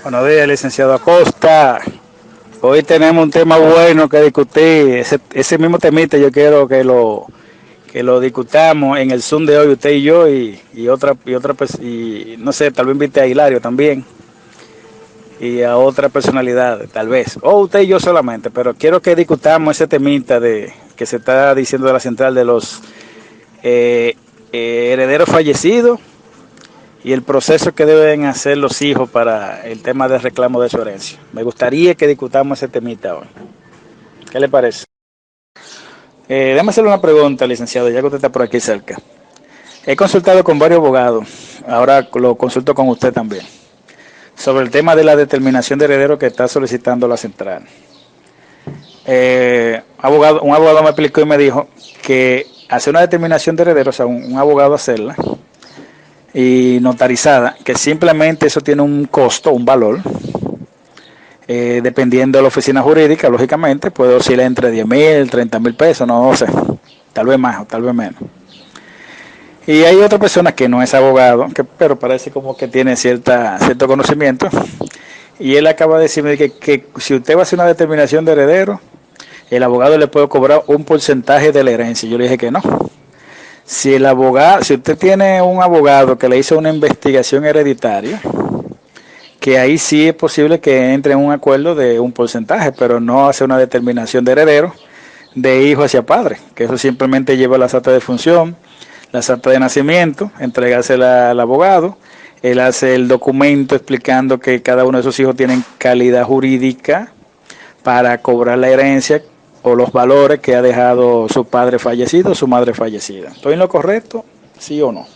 Buenos días, licenciado Acosta. Hoy tenemos un tema bueno que discutir. Ese mismo temita yo quiero que lo discutamos en el Zoom de hoy, usted y yo, y no sé, tal vez invite a Hilario también y a otra personalidad, tal vez. O usted y yo solamente, pero quiero que discutamos ese temita de que se está diciendo de la central de los eh, herederos fallecidos y el proceso que deben hacer los hijos para el tema del reclamo de su herencia. Me gustaría que discutamos ese temita hoy. ¿Qué le parece? Déjame hacerle una pregunta, licenciado, ya que usted está por aquí cerca. He consultado con varios abogados, ahora lo consulto con usted también, sobre el tema de la determinación de heredero que está solicitando la central. Un abogado me explicó y me dijo que hacer una determinación de heredero, o sea, un abogado hacerla, y notarizada, que simplemente eso tiene un costo, un valor, dependiendo de la oficina jurídica, lógicamente, puede oscilar entre 10,000, 30,000 pesos, no sé, tal vez más o tal vez menos. Y hay otra persona que no es abogado, pero parece como que tiene cierto conocimiento, y él acaba de decirme que si usted va a hacer una determinación de heredero, el abogado le puede cobrar un porcentaje de la herencia. Yo le dije que no. Si usted tiene un abogado que le hizo una investigación hereditaria, que ahí sí es posible que entre en un acuerdo de un porcentaje, pero no hace una determinación de heredero de hijo hacia padre, que eso simplemente lleva las actas de función, las actas de nacimiento, entregársela al abogado, él hace el documento explicando que cada uno de esos hijos tienen calidad jurídica para cobrar la herencia o los valores que ha dejado su padre fallecido o su madre fallecida. ¿Estoy en lo correcto? ¿Sí o no?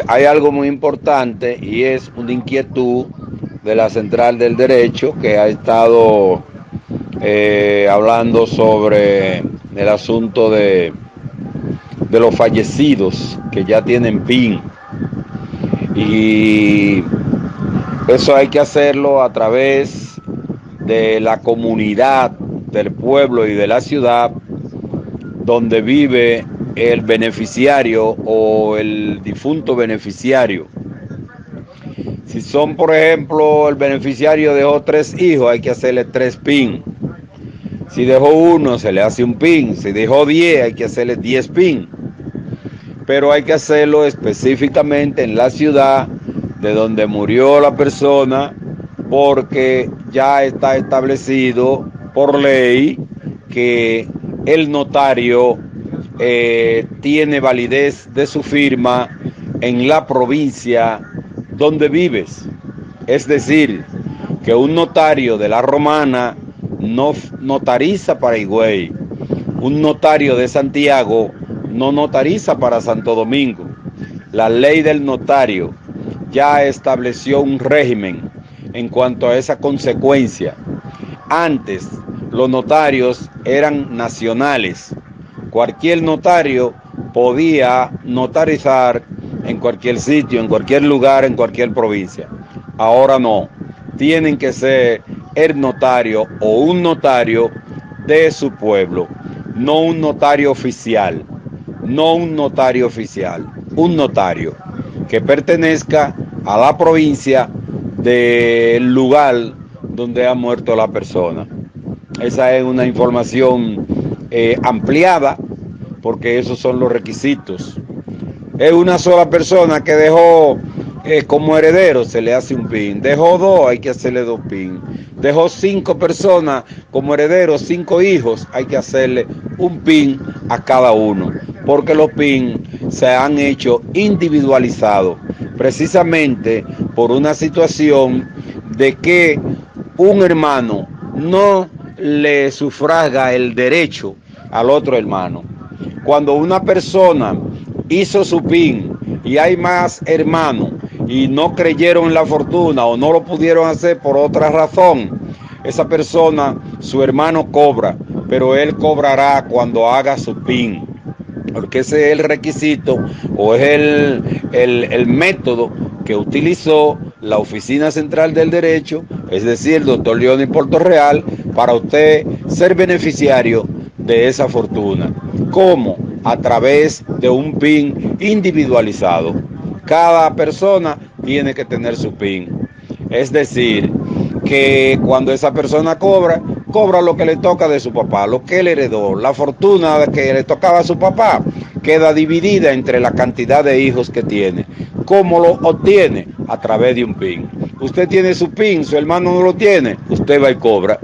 Hay algo muy importante y es una inquietud de la Central del Derecho que ha estado hablando sobre el asunto de los fallecidos que ya tienen PIN. Y eso hay que hacerlo a través de la comunidad, del pueblo y de la ciudad donde vive el beneficiario o el difunto beneficiario. Si son, por ejemplo, el beneficiario dejó 3 hijos, hay que hacerle 3 PIN. Si dejó uno, se le hace un PIN. Si dejó 10, hay que hacerle 10 PIN. Pero hay que hacerlo específicamente en la ciudad de donde murió la persona, porque ya está establecido por ley que el notario tiene validez de su firma en la provincia donde vives. Es decir, que un notario de la Romana no notariza para Higüey, un notario de Santiago no notariza para Santo Domingo. La ley del notario ya estableció un régimen en cuanto a esa consecuencia. Antes, los notarios eran nacionales. Cualquier notario podía notarizar en cualquier sitio, en cualquier lugar, en cualquier provincia. Ahora no. Tienen que ser el notario o un notario de su pueblo, no un notario oficial, no un notario oficial, un notario que pertenezca a la provincia del lugar donde ha muerto la persona. Esa es una información ampliada, porque esos son los requisitos. Es una sola persona que dejó como heredero, se le hace un PIN. Dejó 2, hay que hacerle 2 PIN. Dejó 5 personas como herederos, 5 hijos, hay que hacerle un PIN a cada uno, porque los PIN se han hecho individualizados, precisamente por una situación de que un hermano no le sufraga el derecho al otro hermano. Cuando una persona hizo su PIN y hay más hermanos y no creyeron en la fortuna o no lo pudieron hacer por otra razón, esa persona, su hermano cobra, pero él cobrará cuando haga su PIN, porque ese es el requisito o es el método que utilizó la Oficina Central del Derecho, es decir, el doctor Leónid Portorreal, para usted ser beneficiario de esa fortuna. ¿Cómo? A través de un PIN individualizado. Cada persona tiene que tener su PIN. Es decir, que cuando esa persona cobra lo que le toca de su papá, lo que él heredó, la fortuna que le tocaba a su papá, queda dividida entre la cantidad de hijos que tiene. ¿Cómo lo obtiene? A través de un PIN. Usted tiene su PIN, su hermano no lo tiene, usted va y cobra.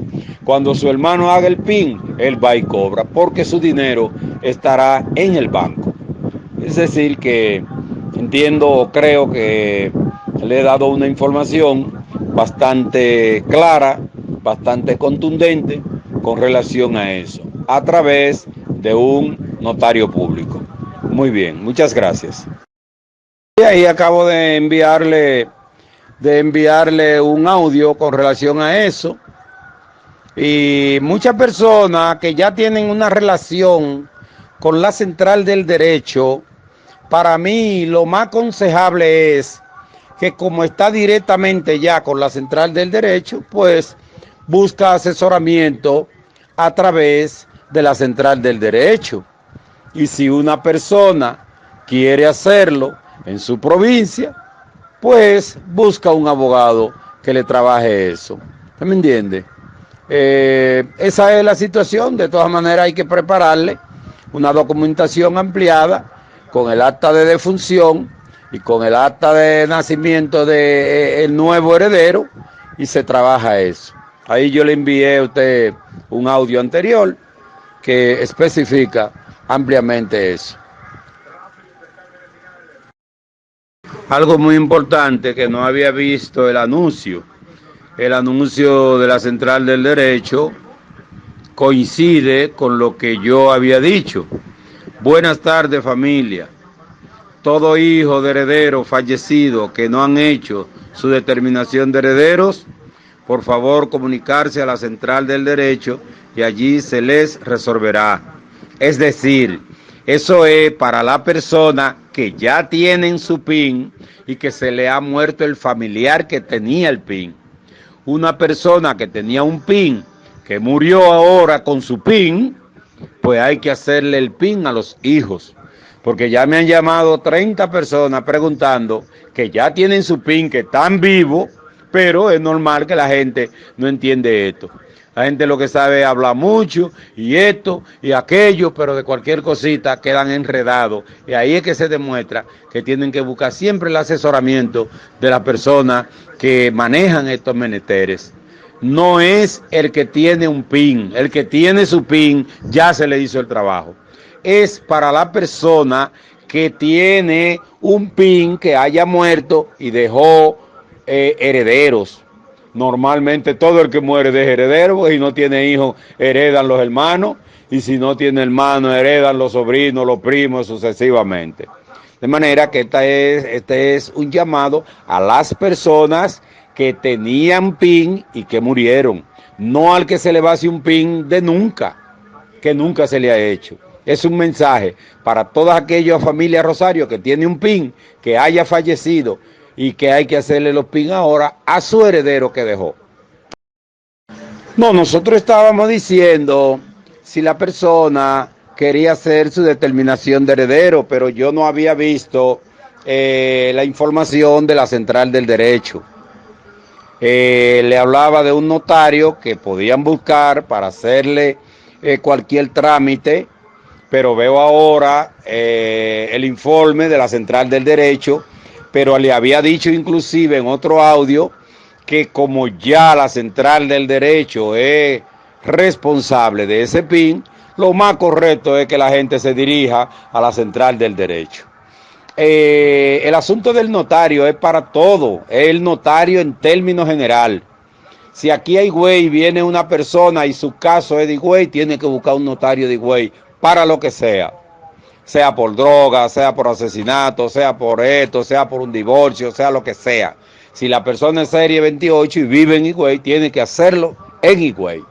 Cuando su hermano haga el PIN, él va y cobra, porque su dinero estará en el banco. Es decir, que entiendo o creo que le he dado una información bastante clara, bastante contundente con relación a eso, a través de un notario público. Muy bien, muchas gracias. Y ahí acabo de enviarle un audio con relación a eso. Y muchas personas que ya tienen una relación con la Central del Derecho, para mí lo más aconsejable es que como está directamente ya con la Central del Derecho, pues busca asesoramiento a través de la Central del Derecho. Y si una persona quiere hacerlo en su provincia, pues busca un abogado que le trabaje eso. ¿Usted me entiende? Esa es la situación. De todas maneras hay que prepararle una documentación ampliada con el acta de defunción y con el acta de nacimiento del nuevo heredero, y se trabaja eso. Ahí yo le envié a usted un audio anterior que especifica ampliamente eso. Algo muy importante que no había visto el anuncio de la Central del Derecho coincide con lo que yo había dicho. Buenas tardes, familia. Todo hijo de heredero fallecido que no han hecho su determinación de herederos, por favor comunicarse a la Central del Derecho y allí se les resolverá. Es decir, eso es para la persona que ya tienen su PIN y que se le ha muerto el familiar que tenía el PIN. Una persona que tenía un PIN, que murió ahora con su PIN, pues hay que hacerle el PIN a los hijos. Porque ya me han llamado 30 personas preguntando que ya tienen su PIN, que están vivos, pero es normal que la gente no entiende esto. La gente lo que sabe es hablar mucho, y esto, y aquello, pero de cualquier cosita quedan enredados. Y ahí es que se demuestra que tienen que buscar siempre el asesoramiento de las personas que manejan estos menesteres. No es el que tiene un PIN, el que tiene su PIN ya se le hizo el trabajo. Es para la persona que tiene un PIN que haya muerto y dejó herederos. Normalmente todo el que muere de heredero, y no tiene hijos, heredan los hermanos, y si no tiene hermanos, heredan los sobrinos, los primos, sucesivamente. De manera que este es un llamado a las personas que tenían PIN y que murieron, no al que se le va a hacer un PIN de nunca, que nunca se le ha hecho. Es un mensaje para todas aquellas familias Rosario que tiene un PIN, que haya fallecido y que hay que hacerle los PIN ahora a su heredero que dejó. No, nosotros estábamos diciendo si la persona quería hacer su determinación de heredero, pero yo no había visto la información de la Central del Derecho. Le hablaba de un notario que podían buscar para hacerle cualquier trámite, pero veo ahora el informe de la Central del Derecho, pero le había dicho inclusive en otro audio que como ya la Central del Derecho es responsable de ese PIN, lo más correcto es que la gente se dirija a la Central del Derecho. El asunto del notario es para todo, es el notario en términos general. Si aquí hay Higüey, viene una persona y su caso es de Higüey, tiene que buscar un notario de Higüey para lo que sea por droga, sea por asesinato, sea por esto, sea por un divorcio, sea lo que sea. Si la persona es serie 28 y vive en Higüey, tiene que hacerlo en Higüey.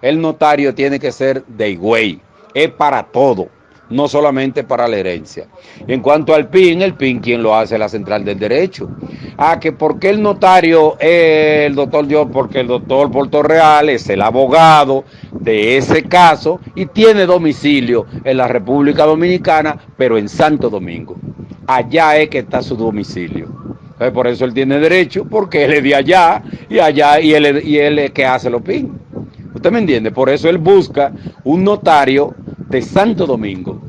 El notario tiene que ser de Higüey, es para todo, no solamente para la herencia. En cuanto al PIN, el PIN, ¿quién lo hace? La Central del Derecho. Que ¿por qué el notario es el doctor Dios? Porque el doctor Portorreal es el abogado de ese caso y tiene domicilio en la República Dominicana, pero en Santo Domingo. Allá es que está su domicilio. Por eso él tiene derecho, porque él es de allá, y él es que hace los PIN. ¿Usted me entiende? Por eso él busca un notario de Santo Domingo,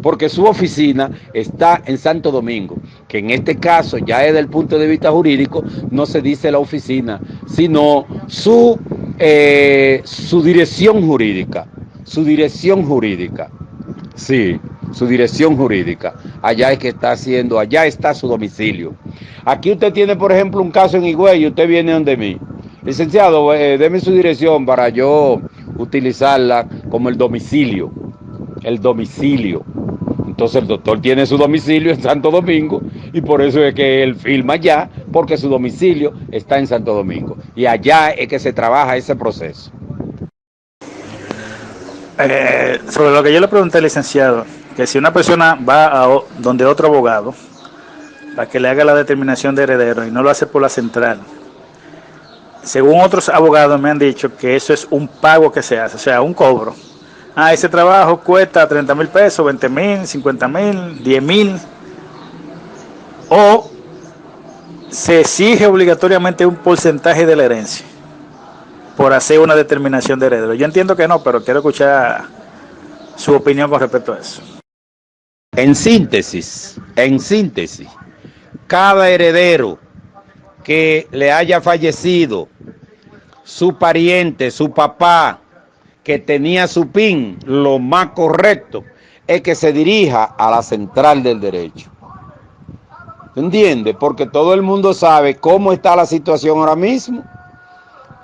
porque su oficina está en Santo Domingo, que en este caso ya es del punto de vista jurídico, no se dice la oficina, sino su dirección jurídica, sí, su dirección jurídica, allá es que está haciendo, allá está su domicilio. Aquí usted tiene, por ejemplo, un caso en Higüey y usted viene donde mí. Licenciado, deme su dirección para yo utilizarla como el domicilio. El domicilio. Entonces el doctor tiene su domicilio en Santo Domingo y por eso es que él firma allá, porque su domicilio está en Santo Domingo. Y allá es que se trabaja ese proceso. Sobre lo que yo le pregunté al licenciado, que si una persona va donde otro abogado para que le haga la determinación de heredero y no lo hace por la central, según otros abogados me han dicho que eso es un pago que se hace, o sea, un cobro. Ese trabajo cuesta 30,000 pesos, 20,000, 50,000, 10,000. O se exige obligatoriamente un porcentaje de la herencia por hacer una determinación de heredero. Yo entiendo que no, pero quiero escuchar su opinión con respecto a eso. En síntesis, cada heredero que le haya fallecido su pariente, su papá, que tenía su PIN, lo más correcto es que se dirija a la central del derecho. ¿Entiende? Porque todo el mundo sabe cómo está la situación ahora mismo.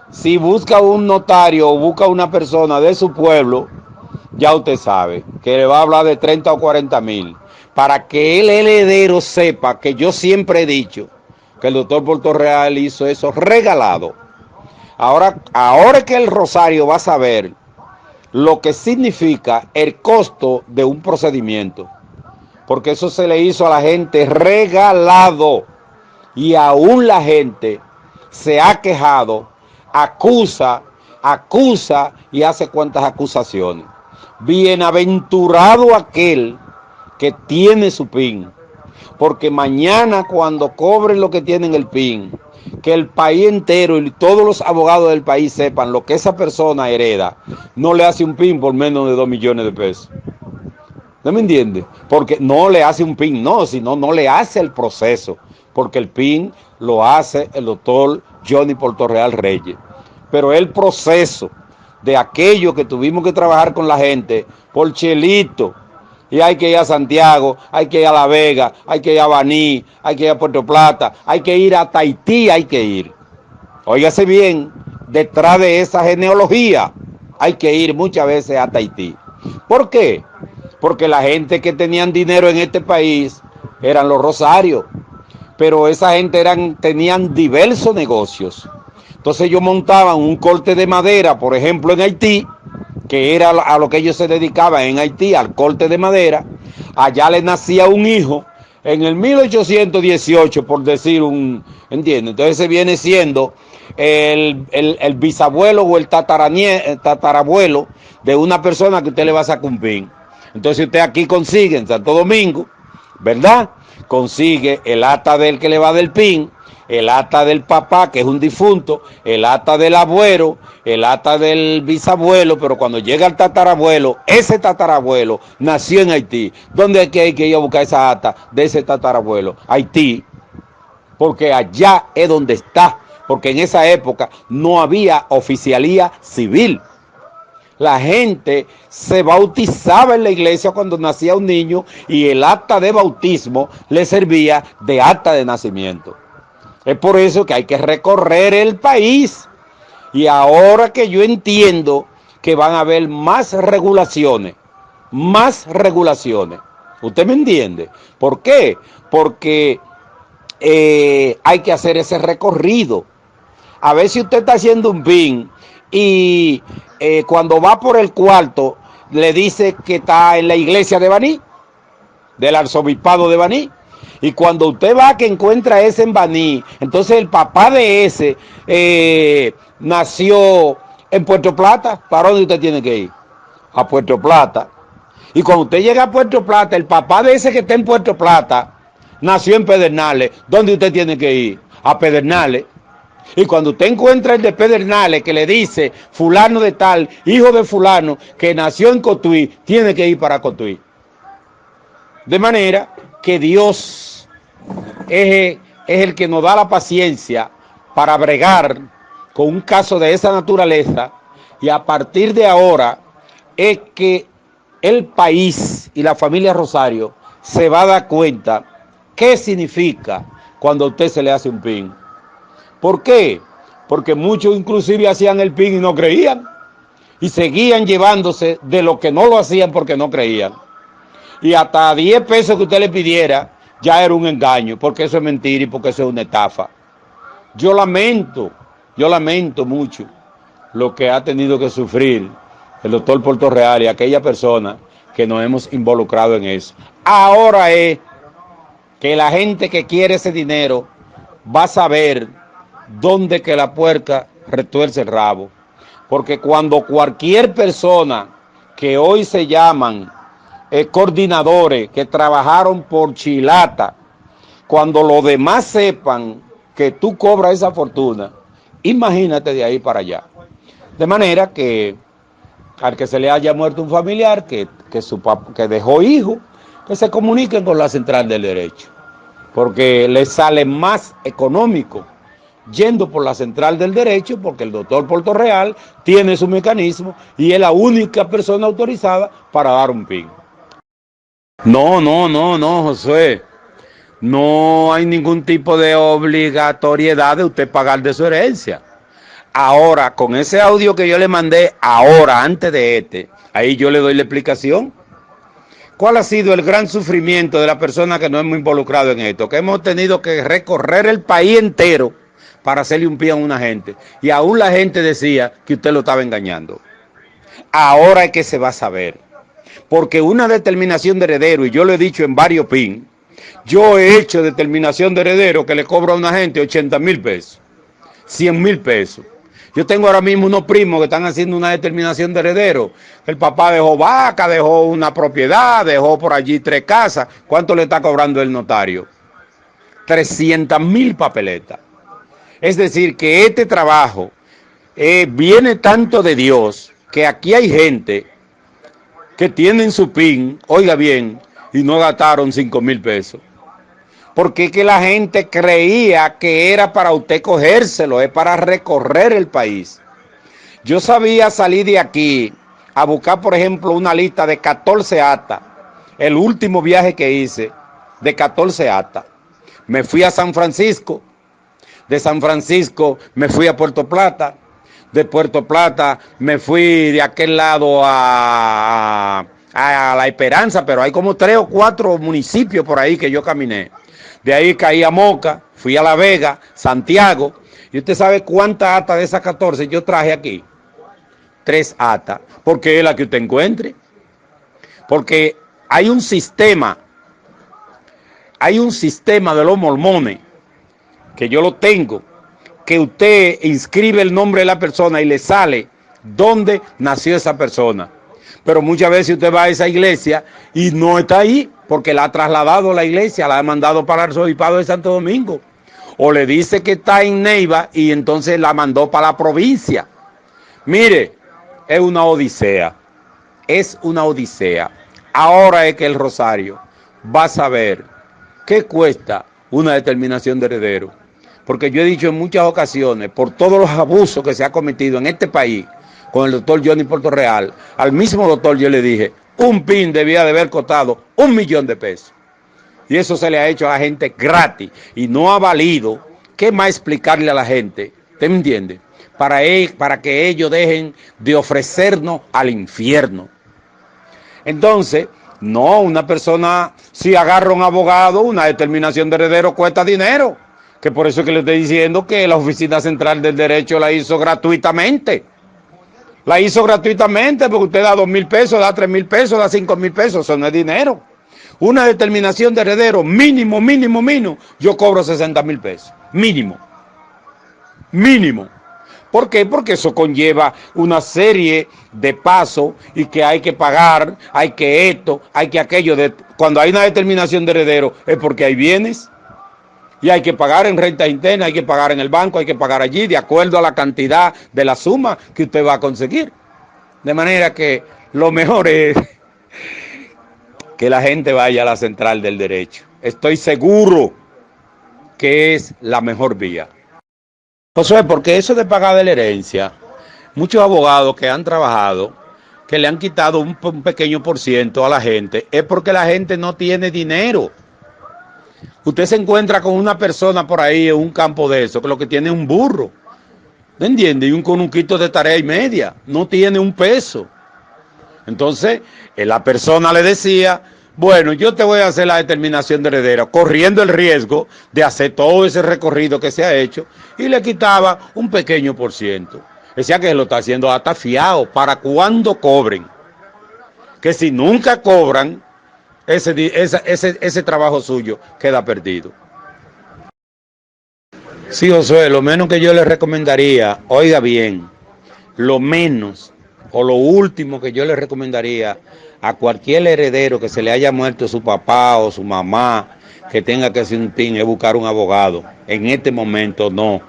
Si busca un notario o busca una persona de su pueblo, ya usted sabe que le va a hablar de 30 o 40,000. Para que el heredero sepa que yo siempre he dicho que el doctor Portorreal hizo eso regalado. Ahora que el Rosario va a saber lo que significa el costo de un procedimiento, porque eso se le hizo a la gente regalado y aún la gente se ha quejado, acusa y hace cuantas acusaciones. Bienaventurado aquel que tiene su PIN, porque mañana cuando cobren lo que tienen el PIN, que el país entero y todos los abogados del país sepan lo que esa persona hereda, no le hace un PIN por menos de 2 millones de pesos. ¿No me entiende? Porque no le hace un PIN, no, sino no le hace el proceso, porque el PIN lo hace el doctor Johnny Portorreal Reyes. Pero el proceso de aquello que tuvimos que trabajar con la gente por chelito, y hay que ir a Santiago, hay que ir a La Vega, hay que ir a Baní, hay que ir a Puerto Plata, hay que ir a Tahití, hay que ir. Óigase bien, detrás de esa genealogía hay que ir muchas veces a Tahití. ¿Por qué? Porque la gente que tenían dinero en este país eran los Rosarios, pero esa gente tenían diversos negocios. Entonces ellos montaban un corte de madera, por ejemplo en Haití, que era a lo que ellos se dedicaban en Haití, al corte de madera. Allá le nacía un hijo en el 1818, por decir ¿entiendes? Entonces se viene siendo el bisabuelo o el tatarabuelo de una persona que usted le va a sacar un PIN. Entonces usted aquí consigue en Santo Domingo, ¿verdad? Consigue el acta del que le va del PIN, el acta del papá, que es un difunto, el acta del abuelo, el acta del bisabuelo, pero cuando llega el tatarabuelo, ese tatarabuelo nació en Haití. ¿Dónde es que hay que ir a buscar esa acta de ese tatarabuelo? Haití, porque allá es donde está, porque en esa época no había oficialía civil. La gente se bautizaba en la iglesia cuando nacía un niño y el acta de bautismo le servía de acta de nacimiento. Es por eso que hay que recorrer el país. Y ahora que yo entiendo que van a haber más regulaciones. ¿Usted me entiende? ¿Por qué? Porque hay que hacer ese recorrido. A ver si usted está haciendo un PIN y cuando va por el cuarto le dice que está en la iglesia de Baní, del arzobispado de Baní. Y cuando usted va que encuentra ese en Baní, entonces el papá de ese nació en Puerto Plata. ¿Para dónde usted tiene que ir? A Puerto Plata. Y cuando usted llega a Puerto Plata, el papá de ese que está en Puerto Plata nació en Pedernales. ¿Dónde usted tiene que ir? A Pedernales. Y cuando usted encuentra el de Pedernales que le dice fulano de tal, hijo de fulano, que nació en Cotuí, tiene que ir para Cotuí. De manera que Dios es el que nos da la paciencia para bregar con un caso de esa naturaleza, y a partir de ahora es que el país y la familia Rosario se va a dar cuenta qué significa cuando a usted se le hace un PIN. ¿Por qué? Porque muchos inclusive hacían el PIN y no creían, y seguían llevándose de lo que no lo hacían porque no creían. Y hasta 10 pesos que usted le pidiera ya era un engaño, porque eso es mentira y porque eso es una estafa. Yo lamento mucho lo que ha tenido que sufrir el doctor Portorreal y aquella persona que nos hemos involucrado en eso. Ahora es que la gente que quiere ese dinero va a saber dónde que la puerca retuerce el rabo. Porque cuando cualquier persona que hoy se llaman coordinadores que trabajaron por chilata, cuando los demás sepan que tú cobras esa fortuna, imagínate de ahí para allá. De manera que al que se le haya muerto un familiar, que dejó hijo, que se comuniquen con la Central del Derecho, porque les sale más económico yendo por la Central del Derecho, porque el doctor Portorreal tiene su mecanismo y es la única persona autorizada para dar un PIN. No, Josué. No hay ningún tipo de obligatoriedad de usted pagar de su herencia. Ahora, con ese audio que yo le mandé ahora, antes de ahí yo le doy la explicación. ¿Cuál ha sido el gran sufrimiento de la persona que nos hemos involucrado en esto? Que hemos tenido que recorrer el país entero para hacerle un pie a una gente. Y aún la gente decía que usted lo estaba engañando. Ahora es que se va a saber. Porque una determinación de heredero, y yo lo he dicho en varios PIN, yo he hecho determinación de heredero que le cobro a una gente 80,000 pesos, 100,000 pesos. Yo tengo ahora mismo unos primos que están haciendo una determinación de heredero. El papá dejó vaca, dejó una propiedad, dejó por allí 3 casas. ¿Cuánto le está cobrando el notario? 300,000 papeletas. Es decir, que este trabajo viene tanto de Dios, que aquí hay gente que tienen su PIN, oiga bien, y no gastaron 5,000 pesos. Porque es que la gente creía que era para usted cogérselo, es para recorrer el país. Yo sabía salir de aquí a buscar, por ejemplo, una lista de 14 actas. El último viaje que hice, de 14 actas. Me fui a San Francisco. De San Francisco me fui a Puerto Plata. De Puerto Plata me fui de aquel lado a La Esperanza, pero hay como 3 o 4 municipios por ahí que yo caminé. De ahí caí a Moca, fui a La Vega, Santiago. ¿Y usted sabe cuántas actas de esas 14 yo traje aquí? 3 actas, porque es la que usted encuentre. Porque hay un sistema de los mormones, que yo lo tengo, que usted inscribe el nombre de la persona y le sale dónde nació esa persona. Pero muchas veces usted va a esa iglesia y no está ahí, porque la ha trasladado a la iglesia, la ha mandado para el arzobispado de Santo Domingo. O le dice que está en Neiva y entonces la mandó para la provincia. Mire, es una odisea. Es una odisea. Ahora es que el Rosario va a saber qué cuesta una determinación de heredero. Porque yo he dicho en muchas ocasiones, por todos los abusos que se ha cometido en este país, con el doctor Johnny Portorreal, al mismo doctor yo le dije, un PIN debía de haber costado 1,000,000 de pesos. Y eso se le ha hecho a la gente gratis y no ha valido. ¿Qué más explicarle a la gente? ¿Usted me entiende? Para que ellos dejen de ofrecernos al infierno. Entonces, no, una persona, si agarra un abogado, una determinación de heredero cuesta dinero. Que por eso es que le estoy diciendo que la Oficina Central del Derecho la hizo gratuitamente. La hizo gratuitamente porque usted da 2,000 pesos, da 3,000 pesos, da 5,000 pesos, eso no es dinero. Una determinación de heredero mínimo, yo cobro 60,000 pesos, mínimo. ¿Por qué? Porque eso conlleva una serie de pasos y que hay que pagar, hay que esto, hay que aquello. Cuando hay una determinación de heredero es porque hay bienes y hay que pagar en renta interna, hay que pagar en el banco, hay que pagar allí de acuerdo a la cantidad de la suma que usted va a conseguir. De manera que lo mejor es que la gente vaya a la central del derecho. Estoy seguro que es la mejor vía. Josué, porque eso de pagar de la herencia, muchos abogados que han trabajado, que le han quitado un pequeño por ciento a la gente, es porque la gente no tiene dinero. Usted se encuentra con una persona por ahí en un campo de eso, que lo que tiene es un burro, ¿me entiende? Y un conuquito de tarea y media, no tiene un peso. Entonces, la persona le decía, bueno, yo te voy a hacer la determinación de heredero, corriendo el riesgo de hacer todo ese recorrido que se ha hecho, y le quitaba un pequeño por ciento. Decía que lo está haciendo hasta fiado, para cuando cobren. Que si nunca cobran, ese trabajo suyo queda perdido. Sí, Josué, lo menos que yo le recomendaría, oiga bien, lo menos o lo último que yo le recomendaría a cualquier heredero que se le haya muerto su papá o su mamá, que tenga que hacer un PIN, es buscar un abogado. En este momento no.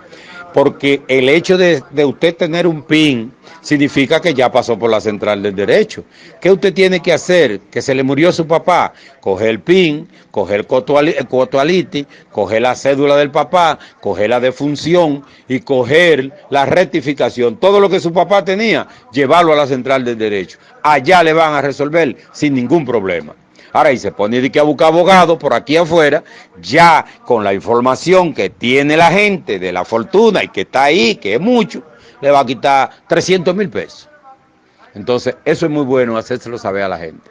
Porque el hecho de usted tener un PIN significa que ya pasó por la central del derecho. ¿Qué usted tiene que hacer? Que se le murió su papá. Coger el PIN, coger el cotualiti, coger la cédula del papá, coger la defunción y coger la rectificación. Todo lo que su papá tenía, llevarlo a la central del derecho. Allá le van a resolver sin ningún problema. Ahora, y se pone a buscar abogados por aquí afuera, ya con la información que tiene la gente de la fortuna y que está ahí, que es mucho, le va a quitar 300,000 pesos. Entonces, eso es muy bueno hacérselo saber a la gente.